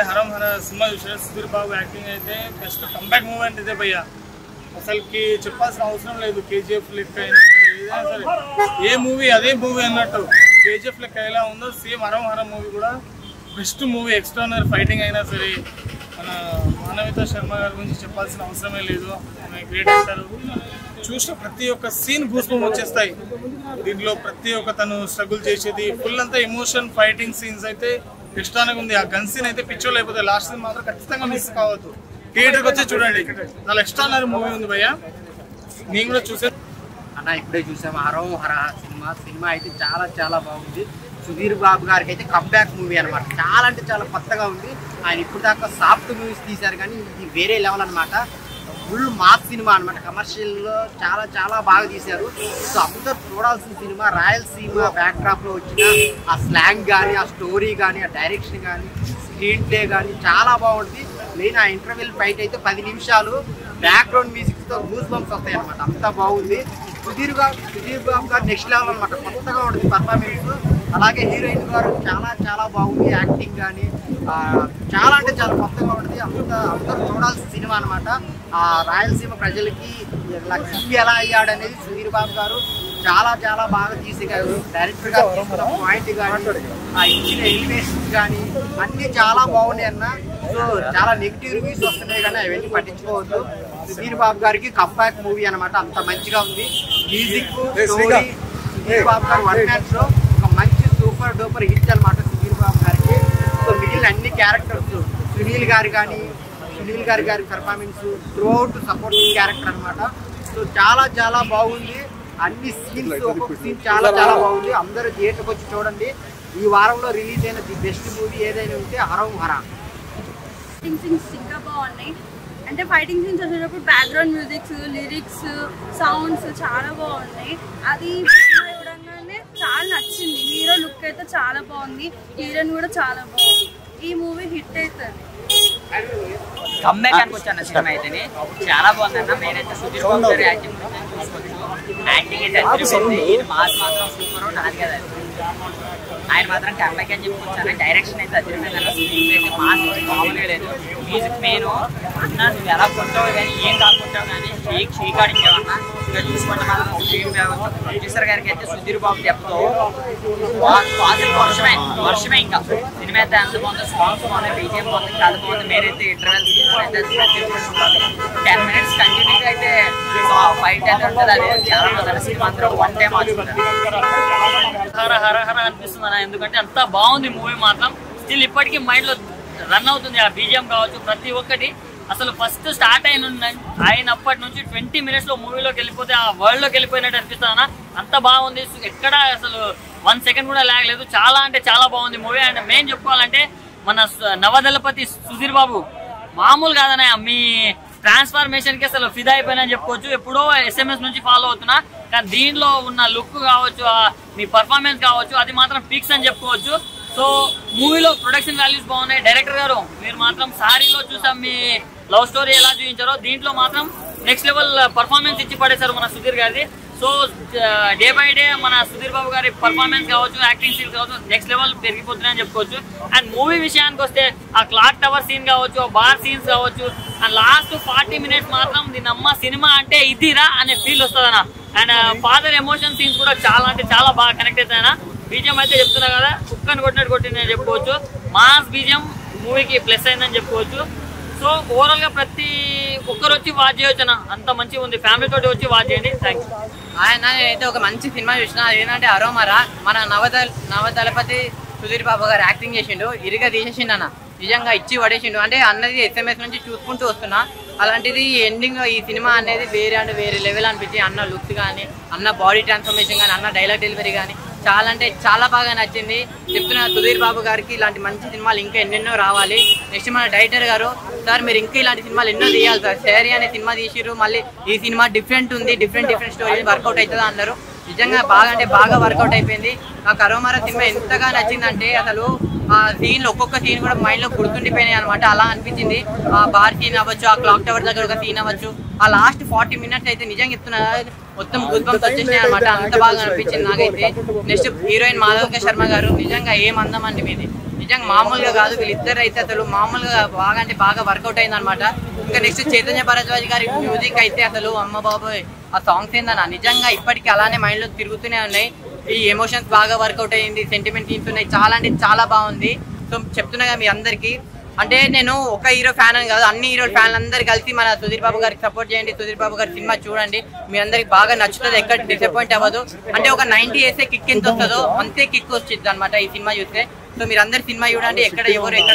హరం హర cinema చూసారు. Sudheer Babu acting అయితే best comeback movie అంటే ఇదే భయ్య. అసలుకి చెప్పాల్సిన అవసరం లేదు. కేజీఎఫ్ లెక్క అయినా సరే ఏ మూవీ అదే మూవీ అన్నట్టు. కేజీఎఫ్ లెక్క ఎలా ఉందో సేమ్ హరం హరం మూవీ కూడా బెస్ట్ మూవీ. ఎక్స్ట్రానరీ ఫైటింగ్ అయినా సరే మన మానవిత శర్మ గారి గురించి చెప్పాల్సిన అవసరమే లేదు. ఆమె గ్రేట్ యాక్టర్. చూసిన ప్రతి ఒక్క సీన్ గూస్బంప్స్ వచ్చేస్తాయి. దీంట్లో ప్రతి ఒక్క తను స్ట్రగుల్ చేసేది ఫుల్ అంతా ఎమోషన్ ఫైటింగ్ సీన్స్ అయితే ఎక్స్ట్రానగా ఉంది. ఆ గన్ సీన్ అయితే పిక్చర్లో అయిపోతుంది. లాస్ట్ సీన్ మాత్రం ఖచ్చితంగా మిస్ కావద్దు. థియేటర్కి వచ్చి చూడండి. చాలా ఎక్స్ట్రానరీ మూవీ ఉంది భయ్య. నేను కూడా చూసాను అన్న, ఇప్పుడే చూసాము హరం హర సినిమా అయితే చాలా చాలా బాగుంది. సుధీర్ బాబు గారికి అయితే కంబ్యాక్ మూవీ అనమాట. చాలా అంటే చాలా కొత్తగా ఉంది. ఆయన ఇప్పుడు దాకా సాఫ్ట్ మూవీస్ తీశారు కానీ ఇది వేరే లెవెల్ అనమాట. ఫుల్ మాస్ సినిమా అనమాట. కమర్షియల్లో చాలా చాలా బాగా తీశారు. సో అందరూ చూడాల్సిన సినిమా. రాయలసీమ బ్యాక్ డ్రాప్ లో వచ్చిన ఆ స్లాంగ్ కానీ, ఆ స్టోరీ కానీ, ఆ డైరెక్షన్ కానీ, స్క్రీన్ ప్లే కానీ చాలా బాగుంటుంది. మెయిన్ ఆ ఇంటర్వెల్ ఫైట్ అయితే 10 నిమిషాలు బ్యాక్గ్రౌండ్ మ్యూజిక్ తో గూస్ బంప్స్ వస్తాయి అనమాట. అంత బాగుంది. సుధీర్ బాబు గారు నెక్స్ట్ లెవెల్ అనమాట. కొత్తగా ఉంటుంది పర్ఫార్మెన్స్. అలాగే హీరోయిన్ గారు చాలా చాలా బాగుంది. యాక్టింగ్ కానీ చాలా అంటే చాలా కొత్తగా ఉంటుంది. అందరూ చూడాల్సిన సినిమా అనమాట. ఆ రాయలసీమ ప్రజలకి లక్ష్మి ఎలా అయ్యాడు అనేది సుధీర్ బాబు గారు చాలా చాలా బాగా తీసేగారు. డైరెక్టర్ గా తీసుకున్న పాయింట్ కానీ, ఆ ఇచ్చిన ఎలివేషన్స్ కానీ అన్ని చాలా బాగున్నాయి అన్న. సో చాలా నెగిటివ్ రివ్యూస్ వస్తున్నాయి కానీ అవన్నీ పట్టించుకోవద్దు. సుధీర్ బాబు గారికి కంబ్యాక్ మూవీ అనమాట. అంత మంచిగా ఉంది. మ్యూజిక్, స్టోరీ, సుధీర్ బాబు గారు వన్ మ్యాన్ షో ఒక మంచి సూపర్ డూపర్ హిట్ అనమాట సుధీర్ బాబు గారికి. సో మిగిలిన అన్ని క్యారెక్టర్స్ సునీల్ గారి performance through out supporting character అనమాట. సో చాలా చాలా బాగుంది. అన్ని సీన్స్ ఒక్కొక్క సీన్ చాలా చాలా బాగుంది. అందరూ థియేటర్కి వచ్చి చూడండి. ఈ వారంలో రిలీజ్ అయిన ది బెస్ట్ మూవీ ఏదైనా ఉంటే హరం హర. ఫైటింగ్ సీన్స్ ఇంకా బాగున్నాయి. అంటే ఫైటింగ్ సీన్స్ వచ్చేటప్పుడు బ్యాక్గ్రౌండ్ మ్యూజిక్స్, లిరిక్స్, సౌండ్స్ చాలా బాగున్నాయి. అది చూడగానే చాలా నచ్చింది. హీరో లుక్ అయితే చాలా బాగుంది. హీరోయిన్ కూడా చాలా బాగుంది. ఈ మూవీ హిట్ అవుతుంది. కంబ్యాక్ అనుకొచ్చాను సినిమా అయితేనే చాలా బాగుందన్న. నేనైతే సుధీర్ బాబు గారి యాక్టింగ్ చూసుకోవచ్చు. యాక్టింగ్ అయితే ఇది మాస్ మాత్రం సూపర్. నాది కదా ఆయన మాత్రం కంబ్యాక్ అని చెప్పుకొచ్చాను. డైరెక్షన్ అయితే అదిరిపోయిందన్న. స్క్రీన్ అయితే మాస్ మామూలుగా లేదు. మ్యూజిక్ మెయిన్ అన్న నువ్వు ఎలా కొట్టావు కానీ ఏం కాకుంటావు కానీ షీకాడించావన్నా. ఇంకా చూసుకుంటే మాత్రం స్క్రీన్ ప్రొడ్యూసర్ గారికి అయితే సుధీర్ బాబు చెప్తూ వర్షమే ఇంకా సినిమా అయితే అంత బాగుంది. సాంగ్స్ బాగున్నాయి, బీజిఎం బాగుంది, కథ బాగుంది. మీరైతే ఇంటర్వెల్స్ 10 minutes కంటిన్యూగా అయితే ఫైట్ అయితే ఉంటుంది. అది చాలా బాగుంది. సినిమా అందరూ వన్ టైం హర హర అనిపిస్తుంది అన్న. ఎందుకంటే అంత బాగుంది మూవీ మాత్రం. స్టిల్ ఇప్పటికీ మైండ్ లో రన్ అవుతుంది. ఆ బీజిఎం కావచ్చు ప్రతి ఒక్కటి. అసలు ఫస్ట్ స్టార్ట్ అయినప్పటి నుంచి 20 minutes లో మూవీలోకి వెళ్ళిపోతే ఆ వరల్డ్ లోకి వెళ్ళిపోయినట్టు అనిపిస్తుంది అన్న. అంత బాగుంది. ఎక్కడ అసలు 1 second కూడా లాగలేదు. చాలా అంటే చాలా బాగుంది మూవీ. అండ్ మెయిన్ చెప్పుకోవాలంటే మన నవదళపతి సుధీర్ బాబు మామూలు కాదన్న. మీ ట్రాన్స్ఫర్మేషన్ కి అసలు ఫిదా అయిపోయినా చెప్పుకోవచ్చు. ఎప్పుడో SMS నుంచి ఫాలో అవుతున్నా కానీ దీనిలో ఉన్న లుక్ కావచ్చు, మీ పర్ఫార్మెన్స్ కావచ్చు, అది మాత్రం పీక్స్ అని చెప్పుకోవచ్చు. సో మూవీలో ప్రొడక్షన్ వాల్యూస్ బాగున్నాయి. డైరెక్టర్ గారు మీరు మాత్రం సారీలో చూసాం మీ లవ్ స్టోరీ ఎలా చూపించారో, దీంట్లో మాత్రం నెక్స్ట్ లెవెల్ పర్ఫార్మెన్స్ ఇచ్చి పడేశారు మన సుధీర్ గారిది. సో డే బై డే మన సుధీర్ బాబు గారి పర్ఫార్మెన్స్ కావచ్చు, యాక్టింగ్ సీన్స్ కావచ్చు నెక్స్ట్ లెవెల్ పెరిగిపోతున్నాయని చెప్పుకోవచ్చు. అండ్ మూవీ విషయానికి వస్తే ఆ క్లాక్ టవర్ సీన్ కావచ్చు, బార్ సీన్స్ కావచ్చు, అండ్ లాస్ట్ 40 minutes మాత్రం దీని అమ్మ సినిమా అంటే ఇదిరా అనే ఫీల్ వస్తుందన్న. అండ్ ఫాదర్ ఎమోషన్ సీన్స్ కూడా చాలా అంటే చాలా బాగా కనెక్ట్ అవుతాయన్న. బీజిఎం అయితే చెప్తున్నా కదా కుక్కని కొట్టినట్టు కొట్టిందని చెప్పుకోవచ్చు. మాస్ బీజిఎం మూవీకి ప్లస్ అయిందని చెప్పుకోవచ్చు. సో ఓవరాల్ గా ప్రతి ఒక్కరు వచ్చి వాచ్ చేయొచ్చు అన్న. అంత మంచిగా ఉంది. ఫ్యామిలీ తోటి వచ్చి వాచ్ చేయండి. Thank you. ఆయన అయితే ఒక మంచి సినిమా చూసిన. అదేంటంటే అరోమరా. మన నవదళపతి సుధీర్ బాబు గారు యాక్టింగ్ చేసిండు. ఇరిగా తీసేసిండు అన్న. నిజంగా ఇచ్చి పడేసిండు. అంటే అన్నది SMS నుంచి చూసుకుంటూ వస్తున్నా. అలాంటిది ఎండింగ్ ఈ సినిమా అనేది వేరే లెవెల్ అనిపించి అన్న లుక్స్ కానీ, అన్న బాడీ ట్రాన్స్ఫర్మేషన్ కానీ, అన్న డైలాగ్ డెలివరీ కానీ చాలా అంటే చాలా బాగా నచ్చింది. చెప్తున్న సుధీర్ బాబు గారికి ఇలాంటి మంచి సినిమాలు ఇంకా ఎన్నెన్నో రావాలి. నెక్స్ట్ మన డైరెక్టర్ గారు సార్ మీరు ఇంకా ఇలాంటి సినిమాలు ఎన్నో తీయాలి సార్. షేరీ అనే సినిమా తీసిర్రు. మళ్ళీ ఈ సినిమా డిఫరెంట్ ఉంది, డిఫరెంట్ స్టోరీ వర్కౌట్ అవుతుందా అన్నారు. నిజంగా బాగా అంటే బాగా వర్కౌట్ అయిపోయింది. నాకు అరోమరా సినిమా ఎంతగా నచ్చిందంటే అసలు ఆ సీన్ ఒక్కొక్క సీన్ కూడా మైండ్ లో గుర్తుండిపోయినాయి అనమాట. అలా అనిపించింది. ఆ బార్ సీన్ అవ్వచ్చు, ఆ క్లాక్ టవర్ దగ్గర ఒక సీన్ అవ్వచ్చు, ఆ లాస్ట్ 40 minutes అయితే నిజంగా చెప్తున్నా మొత్తం గుర్తుపంతో వచ్చేసినాయి అనమాట. అంత బాగా అనిపించింది నాకైతే. నెక్స్ట్ హీరోయిన్ మాధవిక శర్మ గారు నిజంగా ఏం అందం అండి మీది. నిజంగా మామూలుగా కాదు. వీళ్ళిద్దరు అయితే అసలు మామూలుగా బాగా అంటే బాగా వర్కౌట్ అయింది అనమాట. ఇంకా నెక్స్ట్ చైతన్య భరద్వాజ్ గారి మ్యూజిక్ అయితే అసలు అమ్మ బాబోయ్ ఆ సాంగ్స్ ఏందన్న నిజంగా ఇప్పటికీ అలానే మైండ్ లో తిరుగుతూనే ఉన్నాయి. ఈ ఎమోషన్స్ బాగా వర్కౌట్ అయ్యింది, సెంటిమెంట్ సీన్స్ ఉన్నాయి, చాలా అంటే చాలా బాగుంది. సో చెప్తున్నా మీ అందరికి అంటే నేను ఒక హీరో ఫ్యాన్ అని కాదు, అన్ని హీరో ఫ్యాన్లు అందరు కలిసి మన సుధీర్ బాబు గారికి సపోర్ట్ చేయండి. సుధీర్ బాబు గారి సినిమా చూడండి, మీ అందరికి బాగా నచ్చుతుంది, ఎక్కడ డిసప్పాయింట్ అవ్వదు. అంటే ఒక 90 వేసే కిక్ ఎంత వస్తుందో అంతే కిక్ వచ్చింది అనమాట ఈ సినిమా చూస్తే. సో మీరు అందరు సినిమా చూడండి, ఎక్కడ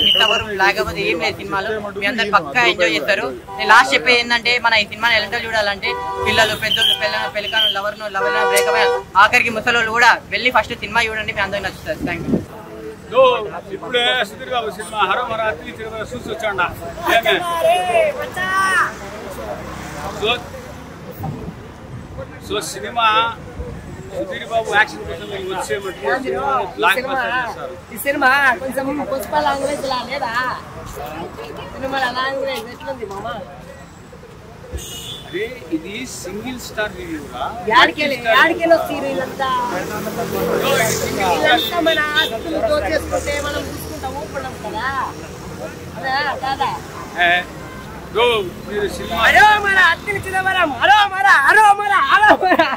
మిస్ అవ్వరు, లేకపోతే ఏం లేదు సినిమాలో, మీ అందరు పక్కా ఎంజాయ్ చేస్తారు. నేను లాస్ట్ చెప్పేది ఏంటంటే మన ఈ సినిమాని ఎలాంటో చూడాలంటే పిల్లలు, పెద్దోళ్ళు, పెళ్ళికాను, లవర్ బ్రేకప్ ఆఖరికి ముసలోళ్ళు కూడా వెళ్ళి ఫస్ట్ సినిమా చూడండి, మీ అందరికి నచ్చుతుంది. Thank you. ఇప్పుడే సుధీర్ బాబు సినిమా హరో మరా చూసి వచ్చాడా so cinema Sudheer Babu action కోసం వచ్చేమంటారు. ఈ సినిమా కొంచెం పుష్ప లాంగ్వేజ్ లా లేదా? సినిమా లాంగ్వేజ్ ఎట్లుంది మామా? అరే ఇది సింగిల్ స్టార్ రివ్యూ యాడికెళ్ళి సీరియల్ అంతా మన ఆస్తులు దోచేసుకుంటే మనం చూసుకుంటాం ఊపడం కదా, అదే కాదా? అరో మరా అత్తిని చిదవరం, అరో మరా అరో మరా అరో మరా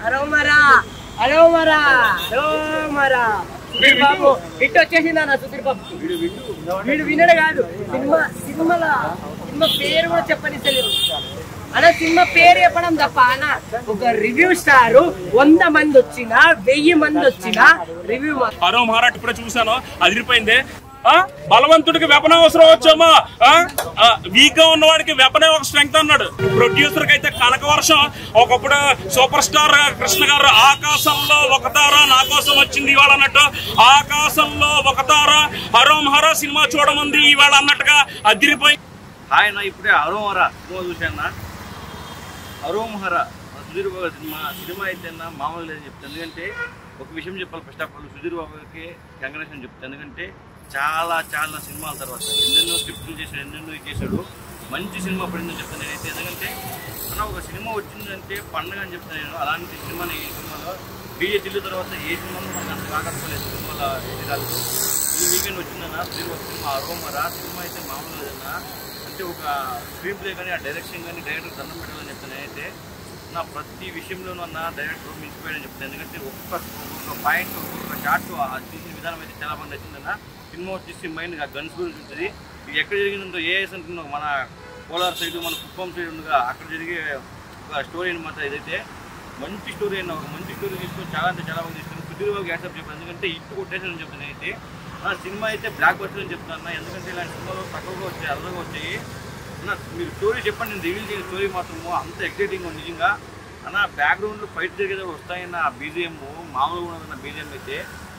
అరో మరా అరో మరా అరో మరా. సుధీర్ బాబు హిట్ వచ్చేసింది అన్న. సుధీర్ బాబు వీడు వినడు కాదు, సినిమా పేరు కూడా చెప్పనిస్తలేదు అన్న. సినిమా పేరు చెప్పడం తప్ప అన్న. ఒక రివ్యూ స్టార్ 100 మంది వచ్చినా 1000 మంది వచ్చినా రివ్యూ హరో మహారాట్ ఇప్పుడే చూసాను, అదిరిపోయింది. బలవంతుడికి వెపన అవసరం వచ్చామా, వీక్ గా ఉన్నవాడికి వెపనే ఒక స్ట్రెంగ్త్ అన్నాడు. ప్రొడ్యూసర్ కి అయితే కనక వర్షం. ఒకప్పుడు సూపర్ స్టార్ కృష్ణ గారు ఆకాశంలో ఒక తార నా కోసం వచ్చింది ఇవాళ అన్నట్టు, ఆకాశంలో ఒక తార హరోం హరా సినిమా చూడమంది ఇవాళ అన్నట్టుగా అదిరిపోయింది. ఆయన ఇప్పుడే హరోం హరా సినిమా చూశాను. హరోం హరా సుధీర్ బాబు సినిమా అయితే మామూలు లేదని చెప్తాను. ఎందుకంటే ఒక విషయం చెప్పాలి, ఫస్ట్ ఆఫ్ ఆల్ సుధీర్ బాబుకి కంగ్రాచులేషన్ చెప్తాను. ఎందుకంటే చాలా సినిమాల తర్వాత ఎన్నెన్నో స్క్రిప్ట్లు చేశాడు, ఎన్నెన్నో చేశాడు, మంచి సినిమా పడిందని చెప్తాను నేనైతే. ఎందుకంటే అన్న ఒక సినిమా వచ్చిందంటే పండుగ అని చెప్తాను నేను. అలాంటి సినిమాని ఈ సినిమాలో డీజే జిల్లు తర్వాత ఏ సినిమాలో మనకు అంత ఆకట్టుకోలేదు సినిమాల ఎదిరాలు. ఈ వీకెండ్ వచ్చిందన్న సుధీర్ బాబు సినిమా హరోం హరా సినిమా అయితే మామూలు లేదన్నా. అంటే ఒక స్క్రీన్ ప్లే కానీ ఆ డైరెక్షన్ కానీ డైరెక్టర్ దండం పెట్టాలని చెప్తాను నేనైతే. నా ప్రతి విషయంలోనూ అన్న డైరెక్టర్ మించిపోయాడని చెప్తాను. ఎందుకంటే ఒక్కొక్క పాయింట్ ఒక్కొక్క షాట్ తీసిన విధానం అయితే చాలా బాగా నచ్చిందన్న. సినిమా వచ్చేసి మైండ్గా గన్స్ గురించి ఉంటుంది. ఇది ఎక్కడ జరిగిందంటే ఏఎస్ అనుకున్నాం, మన కోలార్ సైడ్ మన కుప్పం సైడ్ ఉండగా అక్కడ జరిగే ఒక స్టోరీ అనమాట. ఇదైతే మంచి స్టోరీ అయినా ఒక మంచి స్టోరీ తీసుకొని చాలా అంటే చాలా బాగా తీసుకొని సుధీర్ బాబు యాక్సెప్ట్ చెప్పాను. ఎందుకంటే ఇటు కొట్టేసానని చెప్తాను అయితే. నా సినిమా అయితే బ్లాక్ బస్టర్ అని చెప్తాను. ఎందుకంటే ఇలాంటి సినిమాలు తక్కువగా వచ్చాయి, అర్థంగా వచ్చాయి. అన్న మీరు స్టోరీ చెప్పండి, నేను రివీల్ చేసిన స్టోరీ మాత్రము అంత ఎక్సైటింగ్ ఉంది నిజంగా. అన్న బ్యాక్గ్రౌండ్లో ఫైట్ జరిగేది వస్తాయన్న ఆ బీజిఎం మామూలుగా ఉన్నదన్న బీజిఎం అయితే.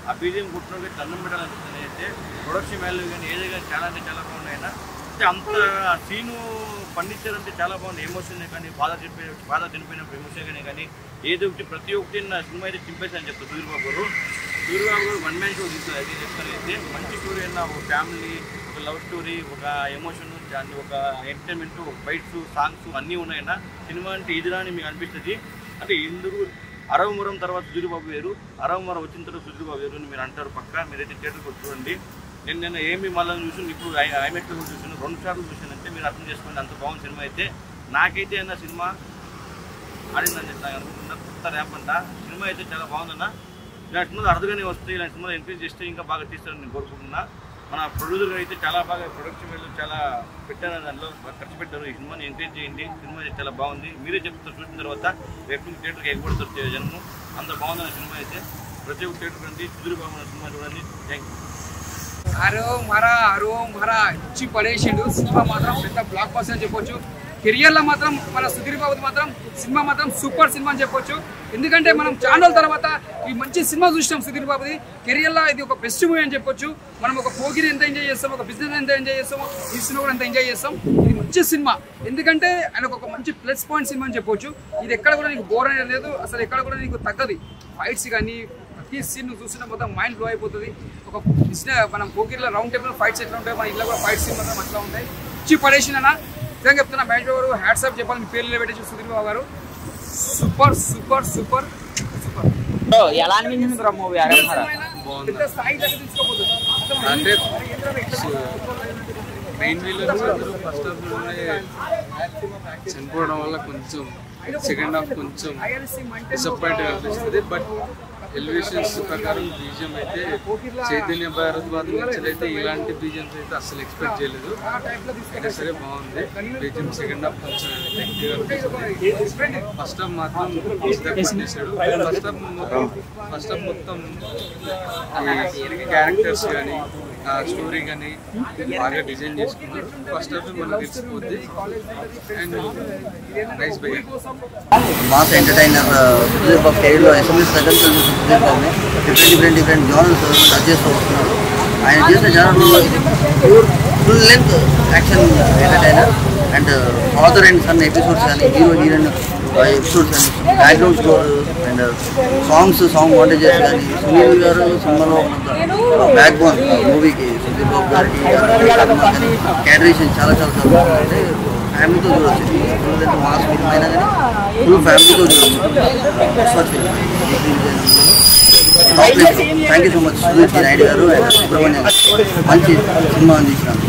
ఆ బీజిఎం కుట్టినోకి దండం పెట్టాలని చెప్తాను అయితే. ప్రొడక్షన్ వాల్యూ కానీ ఏదో కానీ చాలా అంటే చాలా బాగున్నాయన్న. అంటే అంత సీను పండించారంటే చాలా బాగుంది. ఎమోషన్ కానీ బాధ చనిపోయినప్పుడు ఎమోషన్ కానీ ఏదో ఒకటి ప్రతి ఒక్కటి నా సినిమా అయితే చింపేసాను చెప్తాను. సుధీర్ బాబు గారు 1 మ్యాన్ షో తీస్తారు. అది చెప్తాను అయితే మంచి స్టోరీ అన్న. ఒక ఫ్యామిలీ, ఒక లవ్ స్టోరీ, ఒక ఎమోషన్, దాన్ని ఒక ఎంటర్టైన్మెంట్, ఒక ఫైట్స్, సాంగ్స్ అన్నీ ఉన్నాయన్న. సినిమా అంటే ఇదిరా అని మీకు అనిపిస్తుంది. అంటే ఇందుకు అరవమురం తర్వాత సుధీర్ బాబు వేరు, అరవమురం వచ్చిన తర్వాత సుధీర్ బాబు వేరు అని మీరు అంటారు. పక్క మీరైతే థియేటర్కి వచ్చి చూడండి. నేను ఏమి మళ్ళీ చూసాను, ఇప్పుడు ఐమెట్లో కూడా చూసాను, 2 సార్లు చూసానంటే మీరు అర్థం చేసుకోండి అంత బాగుంది సినిమా అయితే. నాకైతే అన్న సినిమా ఆడిందని చెప్తాను అనుకుంటున్నా. కొత్త ర్యాప్ అంట సినిమా అయితే చాలా బాగుందన్న. ఇలాంటి సినిమాలు అర్థగానే వస్తాయి, ఇలాంటి సినిమాలు ఎంకరేజ్ చేస్తే ఇంకా బాగా తీస్తారని నేను కోరుకుంటున్నా. మన ప్రొడ్యూసర్ అయితే చాలా బాగా ప్రొడక్షన్ వేలు చాలా పెట్టారు, దాంట్లో ఖర్చు పెట్టారు. ఈ సినిమాని ఎంకరేజ్ చేయండి, సినిమా చాలా బాగుంది. మీరే చెప్తారు చూసిన తర్వాత రేపు థియేటర్కి ఎగబడతారు జనము. అంత బాగుందన్న సినిమా అయితే. ప్రతి ఒక్క థియేటర్ రండి, సుధీర్ బాబు సినిమా చూడండి. Thank you. హరో మరా ఇచ్చి పడేసిండు. సినిమా మాత్రం పెద్ద బ్లాక్ బస్టర్ అని చెప్పొచ్చు. కెరియర్లో మాత్రం మన సుధీర్ బాబుది మాత్రం సినిమా మాత్రం సూపర్ సినిమా అని చెప్పొచ్చు. ఎందుకంటే మనం చాలా రోజుల తర్వాత ఈ మంచి సినిమా చూసినాం సుధీర్ బాబుది. కెరియర్లో ఇది ఒక బెస్ట్ మూవీ అని చెప్పొచ్చు. మనం ఒక పోగిరి ఎంత ఎంజాయ్ చేస్తాం, ఒక బిజినెస్ ఎంత ఎంజాయ్ చేస్తామో ఈ సినిమా కూడా ఎంత ఎంజాయ్ చేస్తాం. ఇది మంచి సినిమా, ఎందుకంటే ఆయనకు ఒక మంచి ప్లస్ పాయింట్ సినిమా అని చెప్పొచ్చు. ఇది ఎక్కడ కూడా నీకు బోర్ అనేది లేదు, అసలు ఎక్కడ కూడా నీకు తగ్గదు. ఫైట్స్ కానీ ప్రతి సీన్ చూసినా మొత్తం మైండ్ బ్లో అయిపోతుంది. ఒక బిజినెస్ మనం పోగిరిలో రౌండ్ టేబుల్ ఫైట్స్ ఎట్లా ఉంటాయి, మన ఇళ్ళలో కూడా ఫైట్ సీన్ మాత్రం అట్లా ఉంటాయి. ఇచ్చి పడేసిన నిజంగా చెప్తున్నా. మహేష్ బాబు గారు హ్యాట్సాప్ చెప్పాలి, మీ పేర్లు పెట్టేసి సుధీర్ బాబు గారు సూపర్ సూపర్ సూపర్ సూపర్. ఎలా అనిపించింది మూవీ? పెద్ద స్థాయి దగ్గర తీసుకోపోతుంది. అంటే మెయిన్ విలన్స్ అందరూ ఫస్ట్ హాఫ్లోనే చనిపోవడం వల్ల కొంచెం సెకండ్ హాఫ్ కొంచెం డిసప్పాయింట్ అనిపిస్తుంది. బట్ ఎలివేషన్స్ ప్రకారం బీజియం అయితే చైతన్య భారద్వాజ్ నుంచి అయితే ఇలాంటి బీజియంస్ అయితే అసలు ఎక్స్పెక్ట్ చేయలేదు. అయినా సరే బాగుంది బీజియం. సెకండ్ హాఫ్ కొంచెం ఫస్ట్ హాఫ్ మాత్రం చేశాడు. ఫస్ట్ హాఫ్ మొత్తం క్యారెక్టర్స్ కానీ స్టోరీ కానీ బాగా డిజైన్ చేసుకున్నారు. ఫస్ట్ హాఫ్ మనకు తెలిసిపోద్ది. And nice by mass entertainer Sudheer Babu కెరీర్లో ఎస్ఎంఎస్ సెకండ్ సుధీర్ బాబుని డిఫరెంట్ జానర్స్ టచ్ చేస్తూ వస్తున్నారు. ఆయన చేసిన జానర్లో full length action entertainer and father and son episodes కానీ హీరోయిన్ ఎపిసోడ్స్ కానీ background score and song vantages కానీ సునీల్ గారు సినిమాలో బ్యాక్ బోన్ మూవీకి సుధీర్ బాబు గారికి క్యాటరేషన్ చాలా బాగుంది. ఫ్యామిలీతో చూడవచ్చు. ఫుల్ లెంత్ మాస్ ఫిల్మ్ అయినా కానీ ఫుల్ ఫ్యామిలీతో చూడవచ్చు. Thank you so much Sudheer Naidu గారు అండ్ సుబ్రహ్మణ్యం మంచి సినిమా అందించినారు.